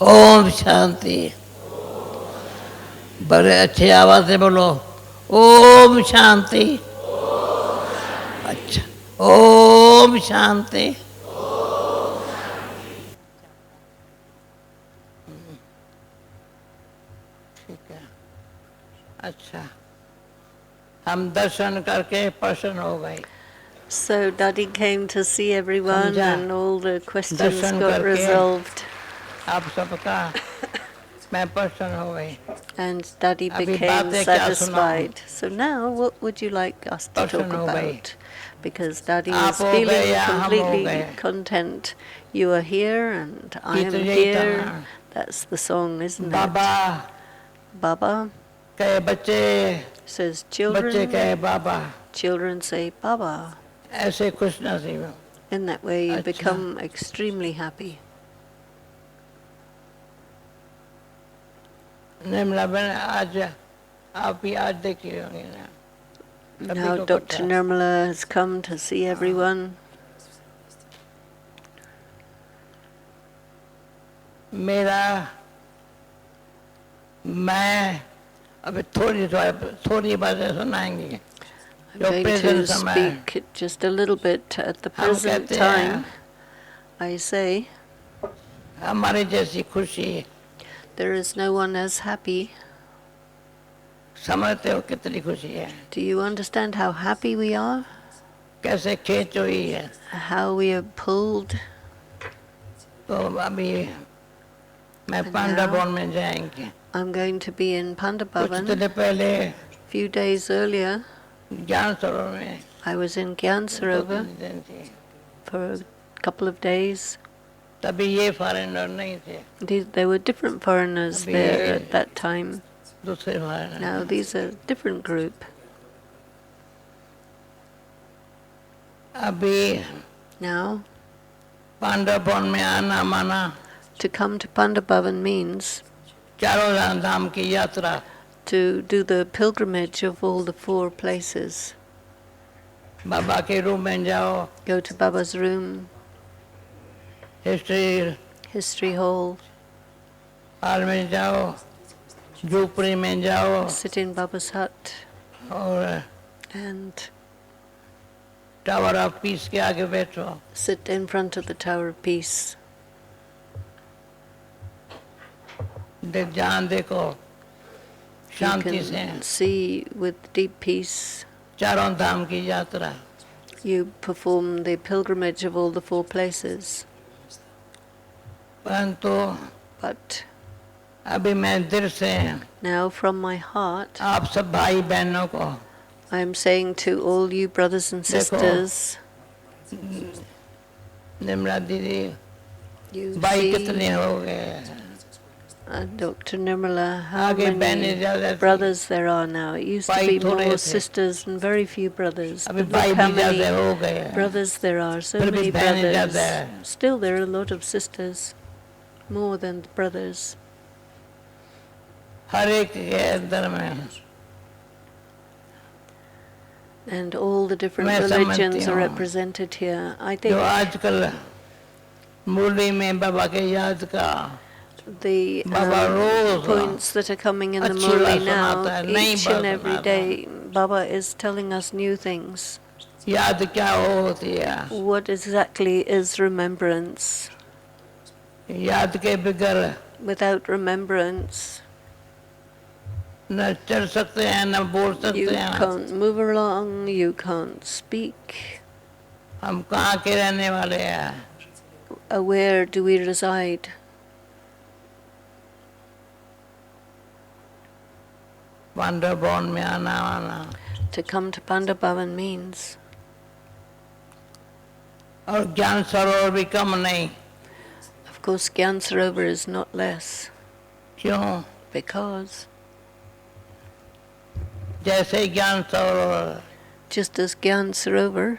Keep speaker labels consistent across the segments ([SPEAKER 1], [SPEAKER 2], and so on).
[SPEAKER 1] ओम शांति। बड़े अच्छे आवाज से बोलो ओम शांति। अच्छा ओम शांति। ठीक है। अच्छा हम दर्शन करके प्रसन्न हो गए।
[SPEAKER 2] So Dadi came to see everyone and all the questions got resolved.
[SPEAKER 1] आप सबका मैं प्रसन्न हो गई।
[SPEAKER 2] And Dadi became satisfied. So now what would you like us to talk about? Because Dadi is feeling completely content. You are here and I am here. That's the song, isn't it?
[SPEAKER 1] Baba.
[SPEAKER 2] Baba says children. Children say Baba. In that way you become extremely happy. Now Dr. Nirmala has come to see everyone. I'm going to speak just a little bit at the present time. I say, there is no one as happy. Do you understand how happy we are? How we are pulled? I'm going to be in Panda Bhavan. A few days earlier, I was in Gyan Sarovar for a couple of days. There were different foreigners there at that time. Now these are a different group. Now, to come to Panda Bhavan means to do the pilgrimage of all the 4 places. Go to Baba's room, history hall, sit in Baba's hut, and
[SPEAKER 1] Tower of Peace के आगे बैठो.
[SPEAKER 2] Sit in front of the Tower of Peace.
[SPEAKER 1] ध्यान देखो शांति से.
[SPEAKER 2] You can see with deep peace.
[SPEAKER 1] चारों धाम की यात्रा.
[SPEAKER 2] You perform the pilgrimage of all the 4 places.
[SPEAKER 1] परंतु
[SPEAKER 2] but
[SPEAKER 1] अभी मैं दिल से
[SPEAKER 2] now from my heart
[SPEAKER 1] आप सब भाई बहनों को
[SPEAKER 2] I am saying to all you brothers and sisters,
[SPEAKER 1] Nimra दीदी
[SPEAKER 2] you
[SPEAKER 1] भाई
[SPEAKER 2] see,
[SPEAKER 1] कितने हो गए.
[SPEAKER 2] Dr. Nirmala, how many brothers there are now. It used to be more sisters and very few brothers. But look how many brothers there are, so many brothers. Still there are a lot of sisters, more than brothers. And all the different religions are represented here. I think the points that are coming in the Murli now, each and every day, Baba is telling us new things. What exactly is remembrance? Without remembrance, you can't move along, you can't speak. Where do we reside? To come to Panda Bhavan means
[SPEAKER 1] of
[SPEAKER 2] course Gyan Sarovar is not less. Because just as Gyan Sarovar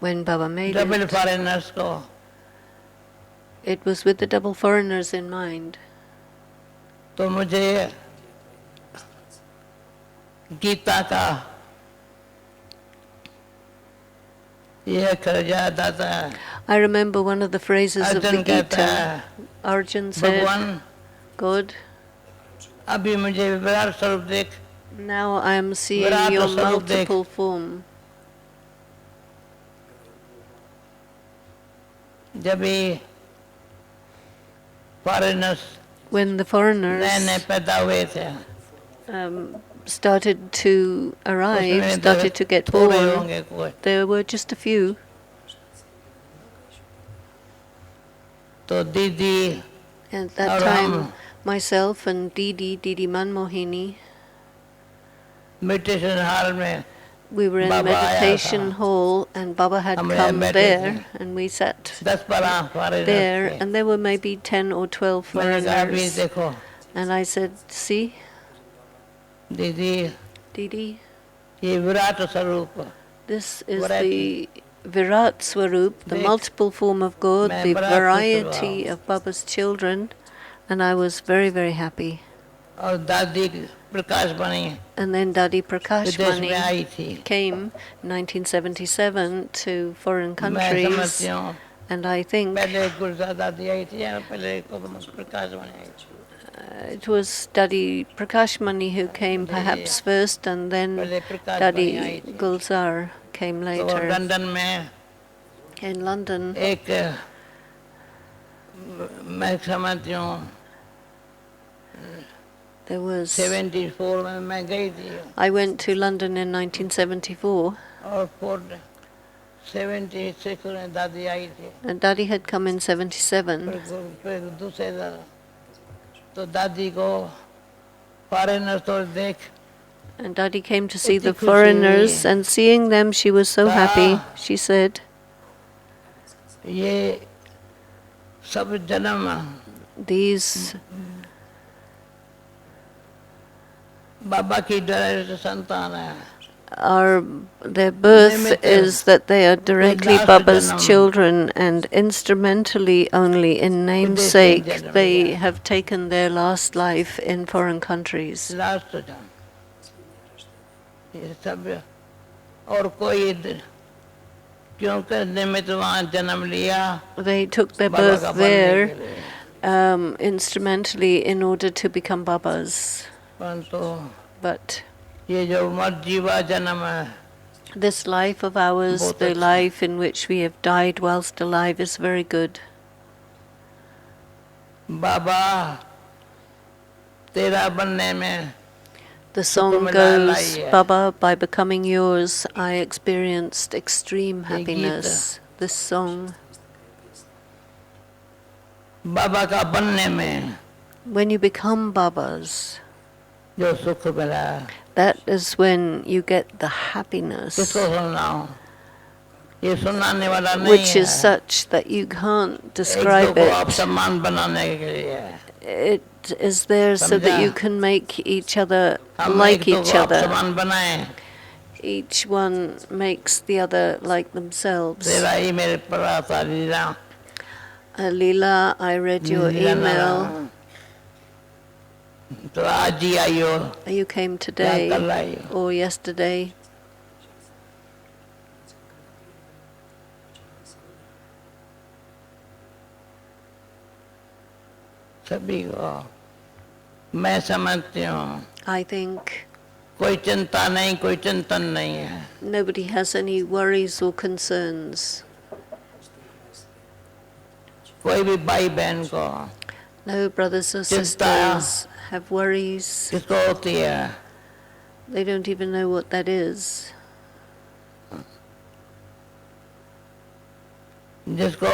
[SPEAKER 2] when Baba made it was with the double foreigners in mind.
[SPEAKER 1] तो मुझे गीता का ये कर जाता था
[SPEAKER 2] I remember one of the phrases of the
[SPEAKER 1] Arjun कहता
[SPEAKER 2] Gita.
[SPEAKER 1] है
[SPEAKER 2] Arjun said,
[SPEAKER 1] भगवान
[SPEAKER 2] God,
[SPEAKER 1] अभी मुझे विराट स्वरूप देख
[SPEAKER 2] now I am seeing
[SPEAKER 1] Virat
[SPEAKER 2] your
[SPEAKER 1] स्वरूप देख
[SPEAKER 2] multiple form.
[SPEAKER 1] जब ये foreigners
[SPEAKER 2] When the
[SPEAKER 1] नए
[SPEAKER 2] foreigners
[SPEAKER 1] नए पैदा हुए थे
[SPEAKER 2] started to arrive,
[SPEAKER 1] उसमें
[SPEAKER 2] started to get
[SPEAKER 1] थोड़े
[SPEAKER 2] born,
[SPEAKER 1] होंगे कोई
[SPEAKER 2] there were just a few.
[SPEAKER 1] तो दीदी
[SPEAKER 2] At that
[SPEAKER 1] और
[SPEAKER 2] time,
[SPEAKER 1] हम
[SPEAKER 2] myself and Didi Manmohini,
[SPEAKER 1] meditation hall में
[SPEAKER 2] we were in
[SPEAKER 1] Baba
[SPEAKER 2] meditation
[SPEAKER 1] आया था
[SPEAKER 2] hall and Baba had
[SPEAKER 1] हम
[SPEAKER 2] come
[SPEAKER 1] बैठे
[SPEAKER 2] there
[SPEAKER 1] थे
[SPEAKER 2] and we sat
[SPEAKER 1] 10-12 foreigners
[SPEAKER 2] there
[SPEAKER 1] थे
[SPEAKER 2] and there were maybe 10 or 12
[SPEAKER 1] मैंने कहा अभी
[SPEAKER 2] foreigners
[SPEAKER 1] देखो
[SPEAKER 2] and I said, see,
[SPEAKER 1] दीदी
[SPEAKER 2] Didi,
[SPEAKER 1] ये विराट स्वरूप
[SPEAKER 2] this is
[SPEAKER 1] variety
[SPEAKER 2] the Virat Swarup, the
[SPEAKER 1] देख
[SPEAKER 2] multiple form of God,
[SPEAKER 1] मैं
[SPEAKER 2] the
[SPEAKER 1] बड़ा खुश हुआ
[SPEAKER 2] variety of Baba's children, and I was very, very happy.
[SPEAKER 1] और दादी प्रकाश बनी
[SPEAKER 2] And then Dadi
[SPEAKER 1] विदेश में आई थी
[SPEAKER 2] came in 1977 to foreign
[SPEAKER 1] मैं
[SPEAKER 2] countries,
[SPEAKER 1] समझती हूँ
[SPEAKER 2] and I think
[SPEAKER 1] पहले गुरजा दादी आई थी या पहले प्रकाश बनी आई थी
[SPEAKER 2] it was Dadi Prakashmani who came perhaps first, and then
[SPEAKER 1] पहले प्रकाश बनी आई
[SPEAKER 2] Dadi
[SPEAKER 1] थी
[SPEAKER 2] Gulzar came
[SPEAKER 1] तो
[SPEAKER 2] later.
[SPEAKER 1] लंदन में
[SPEAKER 2] In London,
[SPEAKER 1] एक मैं समझती हूँ
[SPEAKER 2] there was.
[SPEAKER 1] 74 में मैं गई थी
[SPEAKER 2] I went to London in 1974,
[SPEAKER 1] और 76 में दादी आई थी
[SPEAKER 2] and Dadi had come in 77.
[SPEAKER 1] फिर दूसरे तो दादी को फॉरेनर तो देख
[SPEAKER 2] And Dadi came to see
[SPEAKER 1] इतनी
[SPEAKER 2] the
[SPEAKER 1] खुशी
[SPEAKER 2] foreigners,
[SPEAKER 1] हुई
[SPEAKER 2] and seeing them, she was so happy. She said,
[SPEAKER 1] ये सब जन्म
[SPEAKER 2] these
[SPEAKER 1] बाबा की डायरेक्ट संतान है
[SPEAKER 2] are, their birth is that they are directly Baba's children, and instrumentally only in namesake they have taken their last life in foreign countries.
[SPEAKER 1] Last जन्म ये सब और कोई क्यों करने में तो वहाँ जन्म लिया
[SPEAKER 2] They took their
[SPEAKER 1] Baba
[SPEAKER 2] birth
[SPEAKER 1] का बनने
[SPEAKER 2] there
[SPEAKER 1] के लिए
[SPEAKER 2] instrumentally in order to become Babas.
[SPEAKER 1] परंतु
[SPEAKER 2] But
[SPEAKER 1] ये जो मर जीवा जन्म है
[SPEAKER 2] this life of ours,
[SPEAKER 1] बहुत
[SPEAKER 2] the
[SPEAKER 1] अच्छा।
[SPEAKER 2] life in which we have died whilst alive, is very good.
[SPEAKER 1] बाबा तेरा बनने में
[SPEAKER 2] The song goes, Baba, by becoming yours, I experienced extreme happiness. This song,
[SPEAKER 1] बाबा का बनने में
[SPEAKER 2] when you become Babas,
[SPEAKER 1] जो सुख मिला
[SPEAKER 2] that is when you get the happiness,
[SPEAKER 1] किसको सुनाऊं ये सुनाने वाला नहीं
[SPEAKER 2] which is
[SPEAKER 1] है
[SPEAKER 2] such that you can't
[SPEAKER 1] एक
[SPEAKER 2] describe
[SPEAKER 1] को आप
[SPEAKER 2] it.
[SPEAKER 1] सम्मान बनाने के लिए है
[SPEAKER 2] It is there so that you can make each other
[SPEAKER 1] हम
[SPEAKER 2] like
[SPEAKER 1] एक
[SPEAKER 2] each
[SPEAKER 1] को आप
[SPEAKER 2] other.
[SPEAKER 1] सम्मान बनाए
[SPEAKER 2] Each one makes the other like themselves.
[SPEAKER 1] तेरा ही मेरे पर आता लीला
[SPEAKER 2] Leela, I read your email.
[SPEAKER 1] तो आज ही आई हो
[SPEAKER 2] You came
[SPEAKER 1] या
[SPEAKER 2] today
[SPEAKER 1] कल आई हो
[SPEAKER 2] or yesterday.
[SPEAKER 1] सभी को मैं समझती हूँ
[SPEAKER 2] I think
[SPEAKER 1] कोई चिंता नहीं कोई चिंतन नहीं है
[SPEAKER 2] nobody has any worries or concerns.
[SPEAKER 1] कोई भी भाई बहन को
[SPEAKER 2] No brothers or sisters have worries.
[SPEAKER 1] किसको होती है
[SPEAKER 2] They don't even know what that is.
[SPEAKER 1] जिसको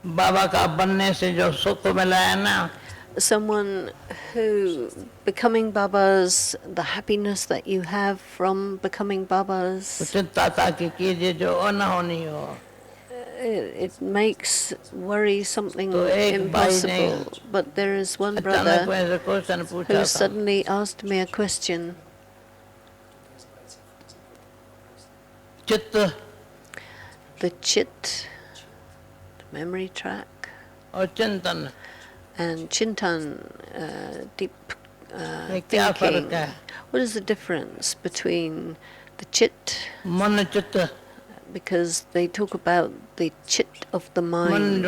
[SPEAKER 1] बाबा का बनने से जो सुख मिला है ना
[SPEAKER 2] Someone who, becoming Babas, the happiness that you have from becoming Babas,
[SPEAKER 1] चिंता ताकि कीजिए जो अनहोनी हो
[SPEAKER 2] it makes worry something
[SPEAKER 1] तो एक भाई ने
[SPEAKER 2] impossible. But there is one
[SPEAKER 1] अचानक
[SPEAKER 2] brother
[SPEAKER 1] मुझसे क्वेश्चन पूछा
[SPEAKER 2] who
[SPEAKER 1] था
[SPEAKER 2] suddenly asked me a question.
[SPEAKER 1] चित्त
[SPEAKER 2] The chit, the memory track,
[SPEAKER 1] और चिंतन
[SPEAKER 2] and chintan, deep
[SPEAKER 1] में क्या फर्क
[SPEAKER 2] thinking.
[SPEAKER 1] है
[SPEAKER 2] What is the difference between the chit
[SPEAKER 1] मन चित्त
[SPEAKER 2] because they talk about the chit of the mind.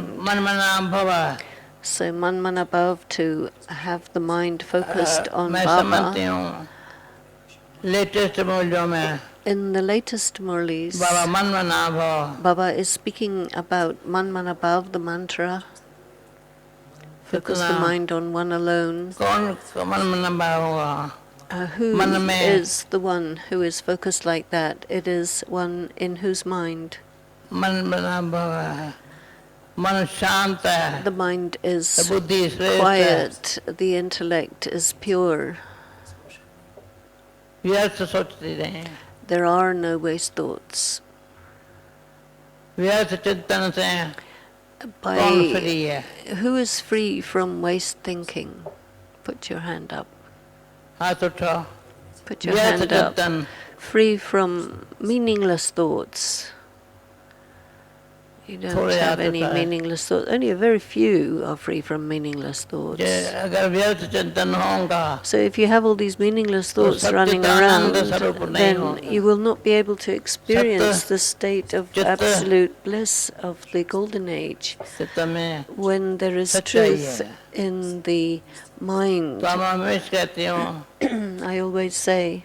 [SPEAKER 2] So manmanabhav, to have the mind focused on Baba. In the latest Murlis, Baba is speaking about manmanabhav, the mantra. Focus the mind on one alone. Who is the one who is focused like that? It is one in whose mind the mind is quiet, the intellect is pure. There are no waste thoughts. Who is free from waste thinking? Put your hand up. Put your hand up. Free from meaningless thoughts. You don't have any meaningless thoughts. Only a very few are free from meaningless thoughts. So if you have all these meaningless thoughts running around, then you will not be able to experience the state of absolute bliss of the golden age, when there is truth in the mind. I always say,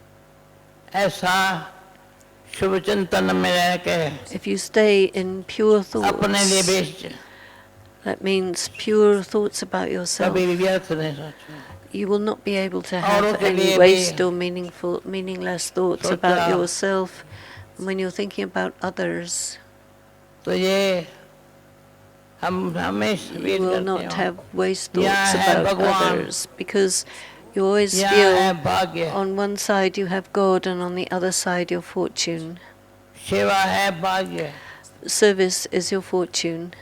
[SPEAKER 2] if you stay in pure thoughts, that means pure thoughts about yourself, you will not be able to have any waste or meaningless thoughts about yourself when you're thinking about others. You will not have waste thoughts about others, because you always feel on one side you have God and on the other side your fortune. Service is your fortune.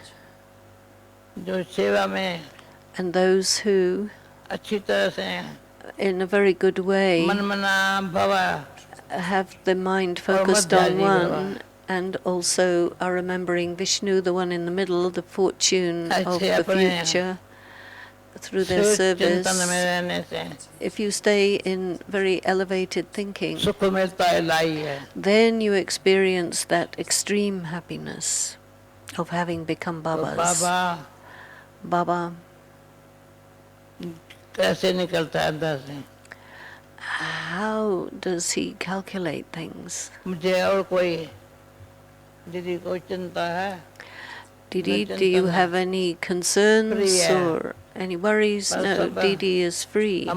[SPEAKER 2] And those who, in a very good way, have the mind focused on one, and also are remembering Vishnu, the one in the middle, the fortune of the future, through their service. If you stay in very elevated thinking, then you experience that extreme happiness of having become Babas. Baba, how does he calculate things? Didi, do you have any concerns or any worries? No, Didi is free. In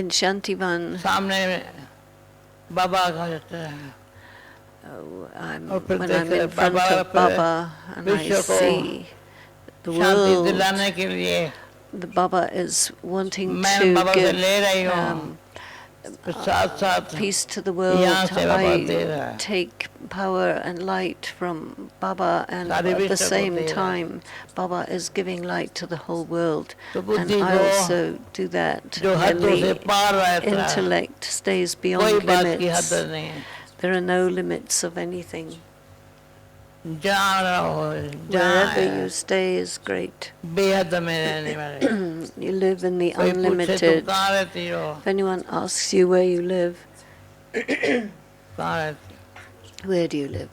[SPEAKER 2] Shantivan, when I'm in front of Baba and I see the world, the Baba is wanting to give peace to the world. I take power and light from Baba, and at the same time Baba is giving light to the whole world, and I also do that. And the intellect stays beyond limits. There are no limits of anything. Wherever you stay is great. You live in the unlimited. If anyone asks you where you live, where do you live?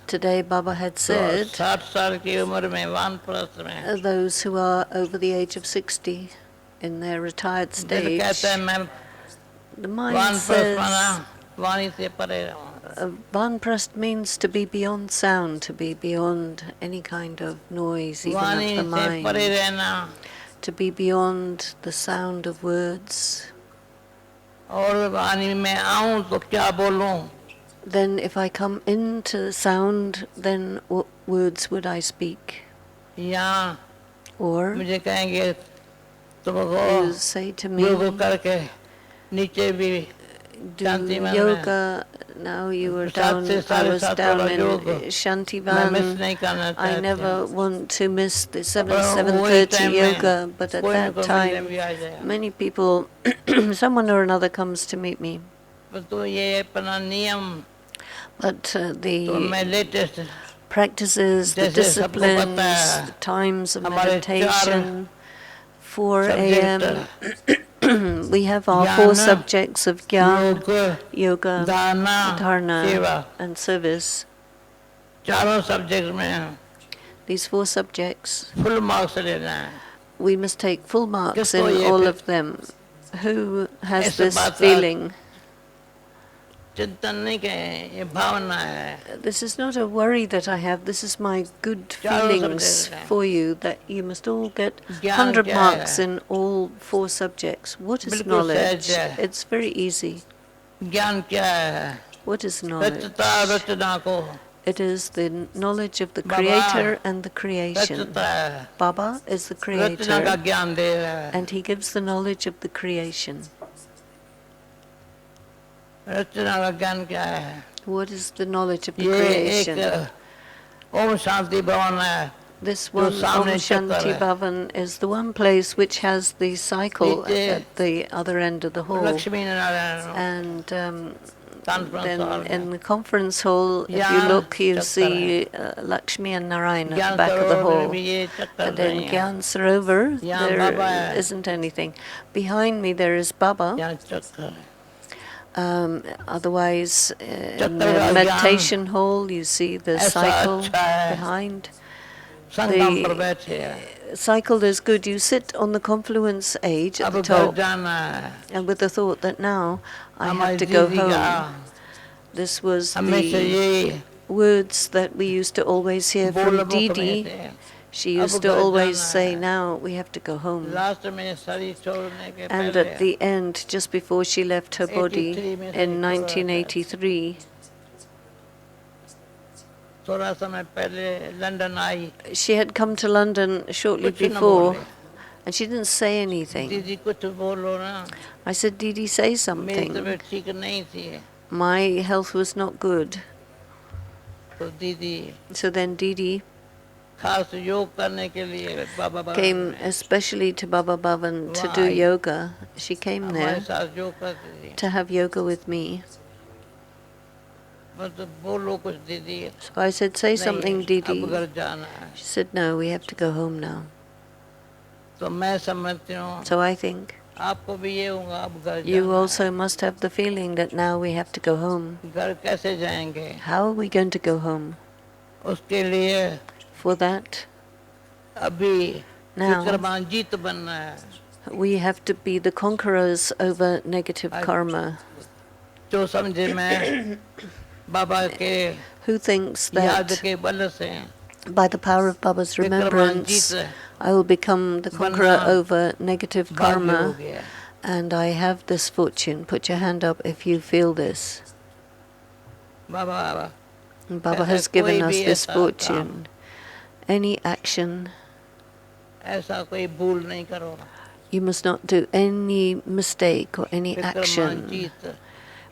[SPEAKER 2] Today Baba had said, those who are over the age of 60 in their retired stage, the mind says, Vanprasth means to be beyond sound, to be beyond any kind of noise, even of the mind, to be beyond the sound of words. Then if I come into the sound, then what words would I speak? Or you say to me, do yoga. Now you were down, I was down in Shantivan. I never want to miss the 7:30 yoga, but at that time, many people, someone or another comes to meet me. But the practices, the disciplines, the times of meditation, 4 a.m., We have our four
[SPEAKER 1] Jnana,
[SPEAKER 2] subjects of Gyan,
[SPEAKER 1] Yoga,
[SPEAKER 2] Yoga,
[SPEAKER 1] Dana,
[SPEAKER 2] Dharana,
[SPEAKER 1] Seva.
[SPEAKER 2] and Service.
[SPEAKER 1] चारों subject में
[SPEAKER 2] These four subjects,
[SPEAKER 1] full marks लेना है.
[SPEAKER 2] we must take full marks
[SPEAKER 1] किसको
[SPEAKER 2] in
[SPEAKER 1] ये
[SPEAKER 2] all
[SPEAKER 1] फिर
[SPEAKER 2] of them. Who has
[SPEAKER 1] ऐसे
[SPEAKER 2] this
[SPEAKER 1] बात
[SPEAKER 2] feeling?
[SPEAKER 1] चिंतन नहीं कहे, ये भावना है.
[SPEAKER 2] This is not a worry that I have. This is my good
[SPEAKER 1] चारों
[SPEAKER 2] feelings
[SPEAKER 1] subjects हैं.
[SPEAKER 2] for you, that you must all get
[SPEAKER 1] ज्ञान
[SPEAKER 2] 100
[SPEAKER 1] क्या
[SPEAKER 2] marks
[SPEAKER 1] है?
[SPEAKER 2] in all four subjects. What is
[SPEAKER 1] बिल्कुल
[SPEAKER 2] knowledge?
[SPEAKER 1] सहज है.
[SPEAKER 2] It's very easy.
[SPEAKER 1] ज्ञान क्या है?
[SPEAKER 2] What is knowledge?
[SPEAKER 1] रचता रचना को
[SPEAKER 2] It is the knowledge of the
[SPEAKER 1] Baba,
[SPEAKER 2] Creator and the creation.
[SPEAKER 1] रचता है.
[SPEAKER 2] Baba is the
[SPEAKER 1] रचना का
[SPEAKER 2] Creator,
[SPEAKER 1] ज्ञान दे रहा है.
[SPEAKER 2] and He gives the knowledge of the creation.
[SPEAKER 1] रचना का ज्ञान क्या है?
[SPEAKER 2] What is the knowledge of the
[SPEAKER 1] ये
[SPEAKER 2] creation?
[SPEAKER 1] एक ओम शांति भवन है.
[SPEAKER 2] This one, Om
[SPEAKER 1] सामने चक्कर
[SPEAKER 2] Shanti
[SPEAKER 1] है.
[SPEAKER 2] Bhavan, is the one place which has the cycle
[SPEAKER 1] नीचे
[SPEAKER 2] at the other end of the hall.
[SPEAKER 1] Lakshmi Narayan
[SPEAKER 2] And
[SPEAKER 1] Kanpur
[SPEAKER 2] then
[SPEAKER 1] में
[SPEAKER 2] in the conference hall, if you
[SPEAKER 1] ज्ञान
[SPEAKER 2] look, you
[SPEAKER 1] चक्कर
[SPEAKER 2] see Lakshmi and Narayan at
[SPEAKER 1] ज्ञान
[SPEAKER 2] the back of the
[SPEAKER 1] सरोवर में
[SPEAKER 2] hall.
[SPEAKER 1] भी ये चक्कर
[SPEAKER 2] And in
[SPEAKER 1] नहीं है.
[SPEAKER 2] Gyan Sarovar,
[SPEAKER 1] यहाँ बाबा
[SPEAKER 2] there
[SPEAKER 1] है.
[SPEAKER 2] isn't anything. Behind me, there is Baba.
[SPEAKER 1] यहाँ चक्कर है.
[SPEAKER 2] Otherwise, in
[SPEAKER 1] चक्कर
[SPEAKER 2] the
[SPEAKER 1] का
[SPEAKER 2] meditation hall, you see the
[SPEAKER 1] ऐसा
[SPEAKER 2] cycle
[SPEAKER 1] अच्छा है.
[SPEAKER 2] behind.
[SPEAKER 1] संगम पर बैठे हैं.
[SPEAKER 2] Cycle is good. You sit on the confluence age at
[SPEAKER 1] अब
[SPEAKER 2] the
[SPEAKER 1] घर
[SPEAKER 2] top,
[SPEAKER 1] जाना है.
[SPEAKER 2] and with the thought that now I have
[SPEAKER 1] हमारी
[SPEAKER 2] to go
[SPEAKER 1] दीदी का
[SPEAKER 2] home. This was
[SPEAKER 1] हमेशा
[SPEAKER 2] the
[SPEAKER 1] ये
[SPEAKER 2] words that we used to always hear
[SPEAKER 1] बोल
[SPEAKER 2] from
[SPEAKER 1] मुख में
[SPEAKER 2] Didi.
[SPEAKER 1] थे.
[SPEAKER 2] She used
[SPEAKER 1] अब
[SPEAKER 2] to
[SPEAKER 1] घर
[SPEAKER 2] always
[SPEAKER 1] जाना
[SPEAKER 2] say,
[SPEAKER 1] है.
[SPEAKER 2] now we have to go home.
[SPEAKER 1] Last में शरीर छोड़ने के
[SPEAKER 2] And
[SPEAKER 1] पहले
[SPEAKER 2] at the end, just before she left her body
[SPEAKER 1] 83 में
[SPEAKER 2] in
[SPEAKER 1] शरीर छोड़ा था.
[SPEAKER 2] 1983,
[SPEAKER 1] थोड़ा समय पहले London I.
[SPEAKER 2] she had come to London shortly
[SPEAKER 1] कुछ न
[SPEAKER 2] before,
[SPEAKER 1] बोले.
[SPEAKER 2] and she didn't say anything.
[SPEAKER 1] दीदी कुछ बोलो ना.
[SPEAKER 2] I said, Didi, say
[SPEAKER 1] मेरी
[SPEAKER 2] something.
[SPEAKER 1] तबीयत ठीक नहीं थी.
[SPEAKER 2] My health was not good.
[SPEAKER 1] तो दीदी
[SPEAKER 2] So then Didi
[SPEAKER 1] खास योग करने के लिए बाबा
[SPEAKER 2] came especially to Baba Bhavan to do
[SPEAKER 1] Why?
[SPEAKER 2] yoga. She came
[SPEAKER 1] हमारे
[SPEAKER 2] there
[SPEAKER 1] साथ योग करती थी.
[SPEAKER 2] to have yoga with me.
[SPEAKER 1] मतलब बोलो कुछ दीदी.
[SPEAKER 2] So I said, say something,
[SPEAKER 1] नहीं,
[SPEAKER 2] Didi.
[SPEAKER 1] अब घर जाना है.
[SPEAKER 2] She said, no, we have to go home now.
[SPEAKER 1] तो मैं समझती हूँ
[SPEAKER 2] So I think
[SPEAKER 1] आपको भी ये होगा, अब घर
[SPEAKER 2] you
[SPEAKER 1] जाना
[SPEAKER 2] also must have the feeling that now we have to go home.
[SPEAKER 1] है. घर कैसे जाएंगे?
[SPEAKER 2] How are we going to go home?
[SPEAKER 1] उसके लिए
[SPEAKER 2] For that,
[SPEAKER 1] अभी
[SPEAKER 2] Now-
[SPEAKER 1] विक्रमान जीत बनना है.
[SPEAKER 2] we have to be the conquerors over negative karma.
[SPEAKER 1] जो समझे मैं बाबा के
[SPEAKER 2] Who thinks
[SPEAKER 1] याद
[SPEAKER 2] that
[SPEAKER 1] के बल से
[SPEAKER 2] by the power of Baba's
[SPEAKER 1] विक्रमान
[SPEAKER 2] remembrance,
[SPEAKER 1] Jeet
[SPEAKER 2] I will become the conqueror
[SPEAKER 1] बनना
[SPEAKER 2] over negative
[SPEAKER 1] भाग्य हो
[SPEAKER 2] karma,
[SPEAKER 1] गया.
[SPEAKER 2] and I have this fortune. Put your hand up if you feel this.
[SPEAKER 1] Baba
[SPEAKER 2] And Baba
[SPEAKER 1] ऐसा
[SPEAKER 2] has given
[SPEAKER 1] कोई
[SPEAKER 2] us
[SPEAKER 1] भी
[SPEAKER 2] this
[SPEAKER 1] ऐसा
[SPEAKER 2] fortune. Any action,
[SPEAKER 1] ऐसा कोई भूल नहीं करो.
[SPEAKER 2] you must not do any mistake or any
[SPEAKER 1] विक्रमान
[SPEAKER 2] action,
[SPEAKER 1] Jeet.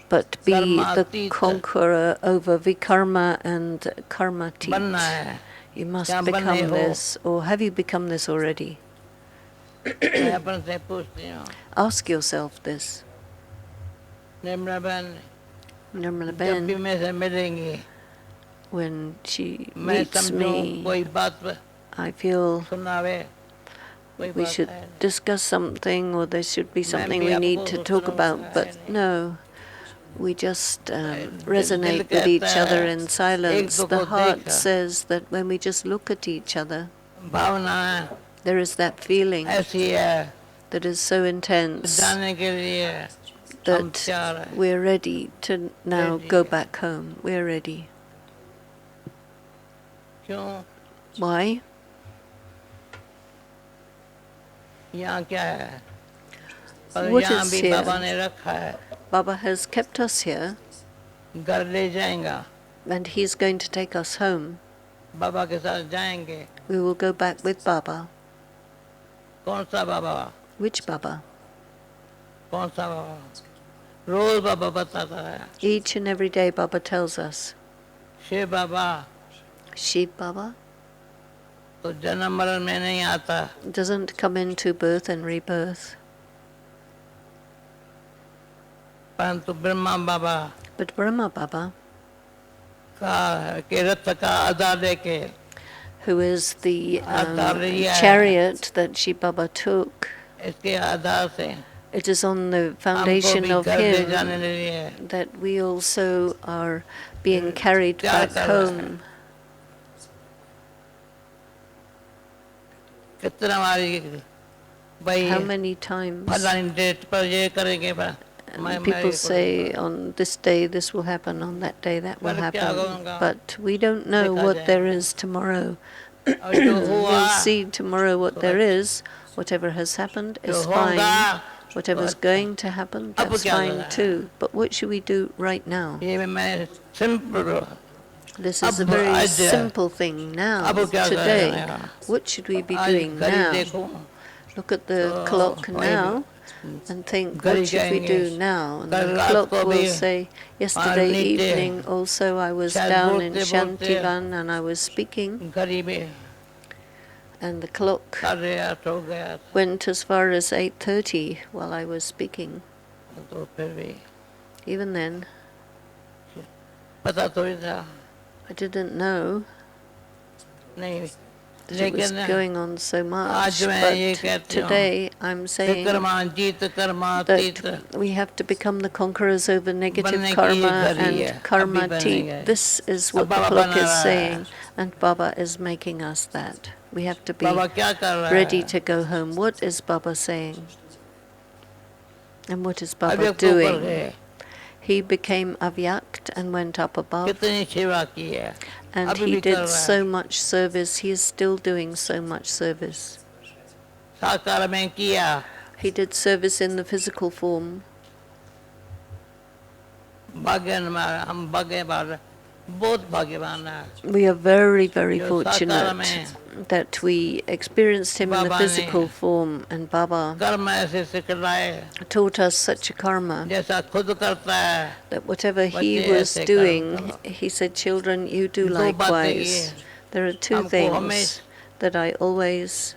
[SPEAKER 2] but be the
[SPEAKER 1] Karma-atit.
[SPEAKER 2] conqueror over vikarma and
[SPEAKER 1] बनना
[SPEAKER 2] karma-tit.
[SPEAKER 1] है.
[SPEAKER 2] You must
[SPEAKER 1] क्या बने
[SPEAKER 2] become
[SPEAKER 1] हो?
[SPEAKER 2] this, or have you become this already?
[SPEAKER 1] मैं अपन से पूछती हूँ.
[SPEAKER 2] Ask yourself this.
[SPEAKER 1] निर्मला बहन
[SPEAKER 2] Nirmala
[SPEAKER 1] जब भी
[SPEAKER 2] Ben,
[SPEAKER 1] मैं से मिलेंगी
[SPEAKER 2] when she
[SPEAKER 1] मैं
[SPEAKER 2] meets
[SPEAKER 1] समझूं
[SPEAKER 2] me,
[SPEAKER 1] कोई बात
[SPEAKER 2] I feel
[SPEAKER 1] सुनावे. कोई
[SPEAKER 2] we
[SPEAKER 1] बात
[SPEAKER 2] should
[SPEAKER 1] है.
[SPEAKER 2] discuss something, or there should be something
[SPEAKER 1] भी
[SPEAKER 2] we need
[SPEAKER 1] आपको
[SPEAKER 2] to talk
[SPEAKER 1] सुनाऊंगा,
[SPEAKER 2] about,
[SPEAKER 1] है
[SPEAKER 2] but
[SPEAKER 1] नहीं.
[SPEAKER 2] no, we just
[SPEAKER 1] दिल
[SPEAKER 2] resonate with
[SPEAKER 1] कहता
[SPEAKER 2] each
[SPEAKER 1] है,
[SPEAKER 2] other in silence.
[SPEAKER 1] एक दो
[SPEAKER 2] The
[SPEAKER 1] को
[SPEAKER 2] heart
[SPEAKER 1] देखा.
[SPEAKER 2] says that when we just look at each other,
[SPEAKER 1] भावना है,
[SPEAKER 2] there is that feeling
[SPEAKER 1] ऐसी है.
[SPEAKER 2] that is so intense
[SPEAKER 1] जाने के लिए हम
[SPEAKER 2] that
[SPEAKER 1] तैयार हैं.
[SPEAKER 2] we're ready to now
[SPEAKER 1] Ready.
[SPEAKER 2] go back home. We're ready.
[SPEAKER 1] क्यों?
[SPEAKER 2] Why?
[SPEAKER 1] यहाँ क्या है? और
[SPEAKER 2] What
[SPEAKER 1] यहाँ
[SPEAKER 2] is
[SPEAKER 1] भी
[SPEAKER 2] here?
[SPEAKER 1] बाबा ने रखा है.
[SPEAKER 2] Baba has kept us here,
[SPEAKER 1] घर ले जाएगा.
[SPEAKER 2] and he's going to take us home.
[SPEAKER 1] बाबा के साथ जाएंगे.
[SPEAKER 2] We will go back with Baba.
[SPEAKER 1] कौन सा बाबा?
[SPEAKER 2] Which Baba?
[SPEAKER 1] कौन सा बाबा? रोज बाबा बताता है.
[SPEAKER 2] Each and every day Baba tells us.
[SPEAKER 1] Shiv Baba
[SPEAKER 2] Shiv Baba
[SPEAKER 1] तो जन्म मरण में नहीं आता.
[SPEAKER 2] doesn't come into birth and rebirth,
[SPEAKER 1] परंतु ब्रह्मा बाबा
[SPEAKER 2] but Brahma Baba,
[SPEAKER 1] का के रथ का आधार लेके
[SPEAKER 2] who is the
[SPEAKER 1] आधार लिया है.
[SPEAKER 2] chariot that Shiv Baba took,
[SPEAKER 1] इसके आधार से
[SPEAKER 2] It is on the foundation of him that we also are being carried back home. How many times people say on this day this will happen, on that day that will happen, but we don't know what there is tomorrow. We'll see tomorrow what there is. Whatever has happened is fine. Whatever's going to happen, that's fine too. But what should we do right now? This is a very simple thing now, today. What should we be doing now? Look at the clock now and think, what should we do now? And the clock will say, yesterday evening also I was down in Shanti Bhawan and I was speaking, and the clock went as far as 8:30 while I was speaking. Even then, I didn't know that it was going on so much, but today I'm saying that we have to become the conquerors over negative karma and karma-tit. This is what the clock is saying, and Baba is making us that. We have to be ready to go home. What is Baba saying? And what is Baba doing? He became avyakt and went up above. And he did so much service. He is still doing so much service. He did service in the physical form. We are very, very fortunate that we experienced him in the physical form, and Baba taught us such a karma that whatever he was doing, he said, children, you do likewise. There are two things that I always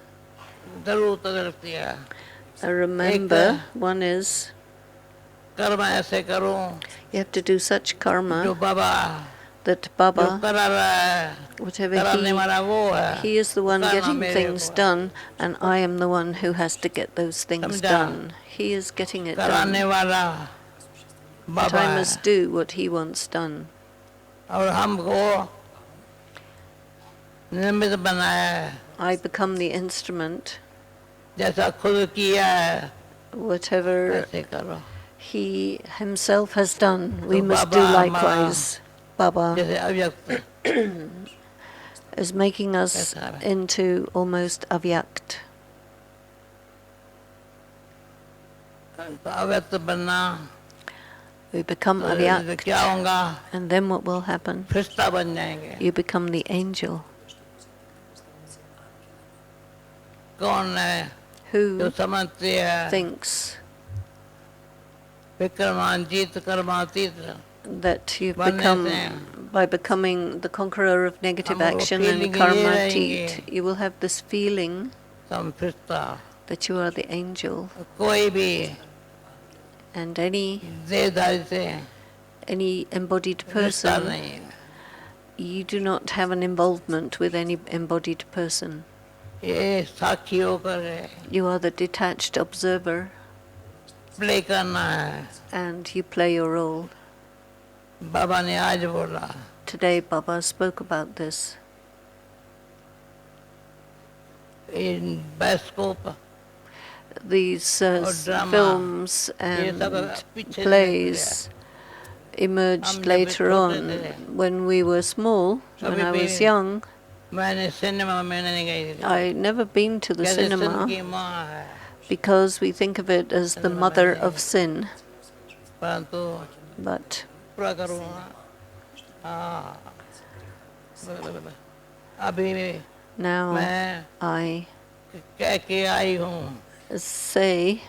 [SPEAKER 2] remember. One is, you have to do such karma that Baba, whatever he is the one getting things done, and I am the one who has to get those things done. He is getting it done. But I must do what he wants done. I become the instrument. Whatever he himself has done, we must do likewise. Baba is making us into almost avyakt. We become avyakt, and then what will happen? You become the angel. Who thinks that you've become, by becoming the conqueror of negative action and karma-tit, you will have this feeling that you are the angel. And any embodied person, you do not have an involvement with any embodied person. You are the detached observer, and you play your role. Today Baba spoke about this.
[SPEAKER 1] In Bascope,
[SPEAKER 2] these films and plays emerged later on. When we were small, when I was young, I never been to the cinema because we think of it as the mother of sin. But now I say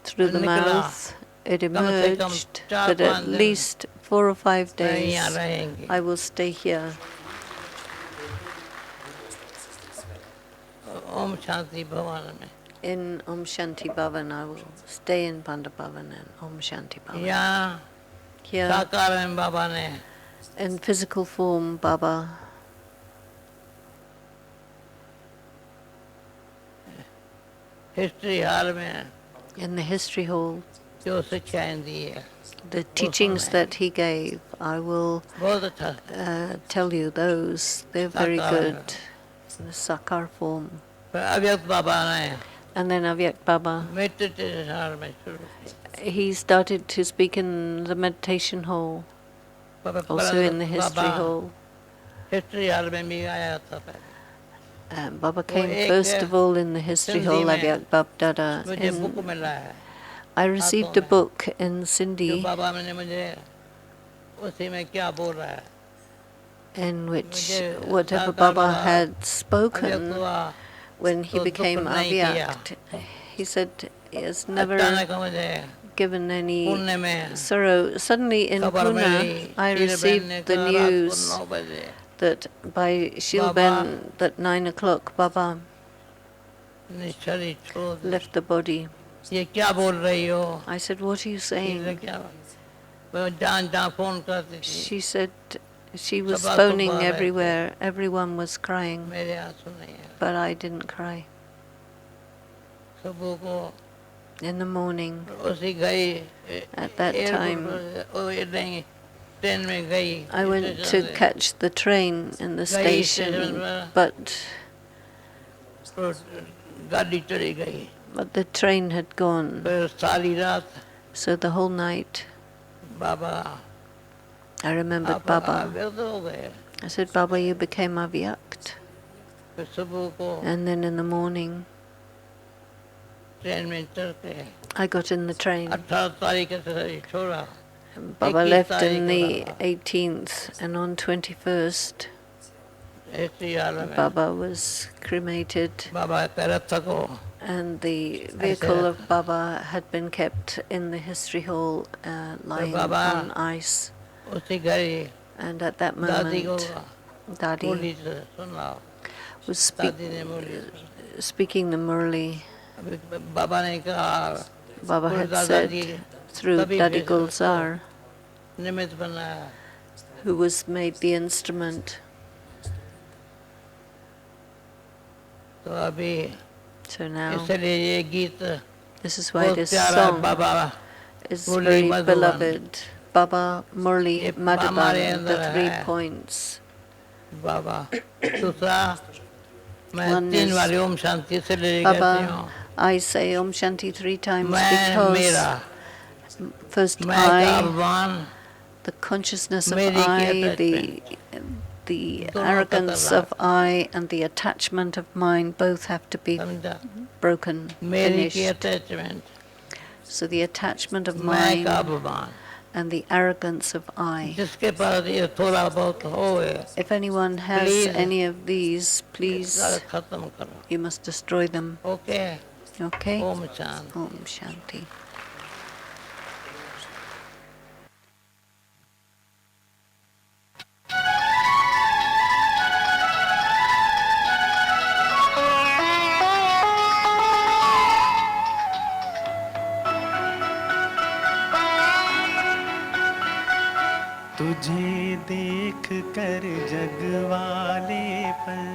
[SPEAKER 2] through the mouth, it emerged that at least 4 or 5 days I will stay here. In Om Shanti Bhawan, I will stay in Panda Bhavan and Om Shanti Bhavan. Here, in physical form, Baba
[SPEAKER 1] history hall में
[SPEAKER 2] in the history hall,
[SPEAKER 1] जो शिक्षाएं दी है
[SPEAKER 2] the teachings that he gave, I will
[SPEAKER 1] बहुत अच्छा
[SPEAKER 2] tell you those. They're very good in the sakar form.
[SPEAKER 1] फिर अव्यक्त बाबा आए
[SPEAKER 2] And then Avyak Baba,
[SPEAKER 1] meditation hall में शुरू किया
[SPEAKER 2] he started to speak in the meditation hall, also in the history hall.
[SPEAKER 1] History hall में भी आया था पहले
[SPEAKER 2] Baba came first of all in the history hall, Avyak Bab Dada.
[SPEAKER 1] मुझे book मिला है
[SPEAKER 2] I received a book in
[SPEAKER 1] जो
[SPEAKER 2] Sindhi
[SPEAKER 1] बाबा ने मुझे उसी में क्या बोल रहा है
[SPEAKER 2] in which whatever Baba had spoken when he became Avyakt, he said he has never given any sorrow. Suddenly in Pune, I received the news that by Shilben that 9 o'clock Baba left the body. I said, what are you saying? She said she was phoning everywhere. Everyone was crying, but I didn't cry. In the morning, at that time, I went to catch the train in the station, but the train had gone. So the whole night, I remembered Baba. I said, Baba, you became Avyakt. And then in the morning, I got in the train. Baba left on the 18th, and on 21st, Baba was cremated, and the vehicle of Baba had been kept in the history hall, lying on ice. And at that moment, Dadi was speaking the Murli. Baba had said through Dadi Gulzar, who was made the instrument. So now, this is why this song is very beloved. Baba, Murli, Madhavan, the 3 points. One is, Baba, I say Om Shanti 3 times because first I, the consciousness of I, the arrogance of I, and the attachment of mind both have to be broken, finished. So the attachment of mind and the arrogance of I. If anyone has any of these, please, you must destroy them.
[SPEAKER 1] Okay.
[SPEAKER 2] Okay?
[SPEAKER 1] Om Shanti.
[SPEAKER 2] Om Shanti.
[SPEAKER 3] तुझे देख कर जग वाले पर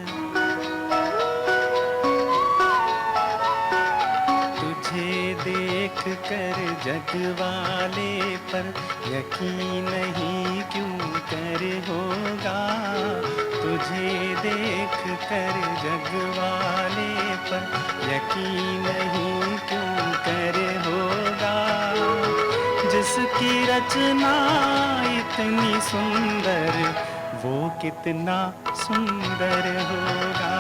[SPEAKER 3] तुझे देख कर जग वाले पर यकीन नहीं क्यों कर होगा तुझे देख कर जग वाले पर यकीन नहीं क्यों कर होगा जिसकी रचना इतनी सुंदर वो कितना सुंदर होगा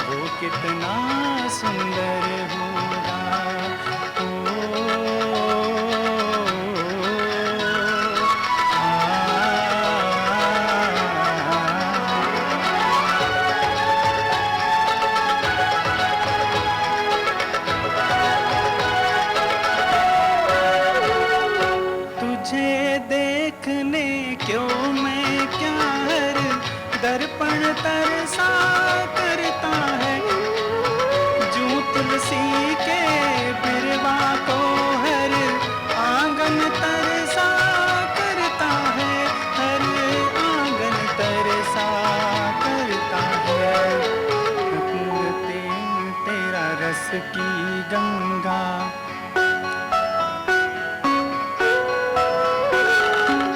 [SPEAKER 3] वो कितना सुंदर होगा दर्पण तरसा करता है जूं की गंगा।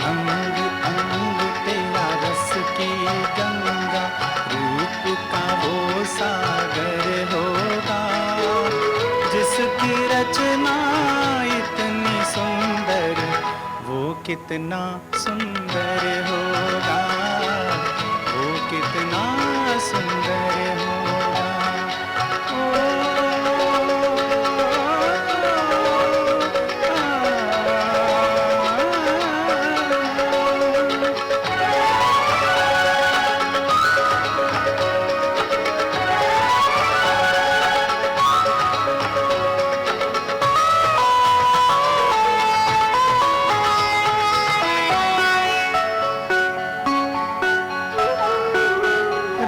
[SPEAKER 3] अंग अंग तेरा रस की गंगा, रूप का वो सागर होगा जिसकी रचना इतनी सुंदर, वो कितना सुंदर होगा, वो कितना सुंदर होगा।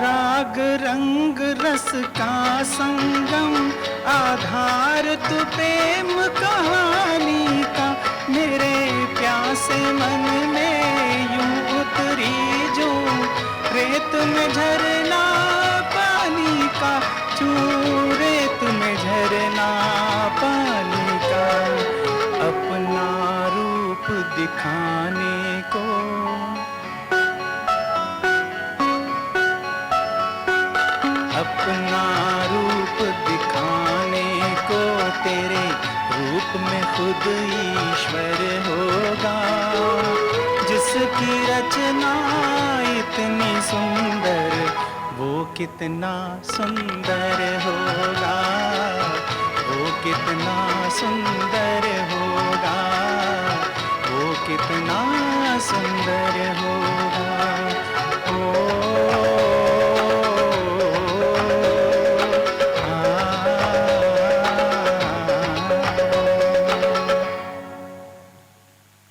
[SPEAKER 3] राग रंग रस का संगम, आधार तू प्रेम कहानी का, मेरे प्यासे मन में यूं उतरी जो रेत में झरना पानी का, जो रेत में झरना पानी का। अपना रूप दिखाने को, अपना रूप दिखाने को, तेरे रूप में खुद ईश्वर होगा जिसकी रचना इतनी सुंदर, वो कितना सुंदर होगा, वो कितना सुंदर होगा, वो कितना सुंदर होगा। ओ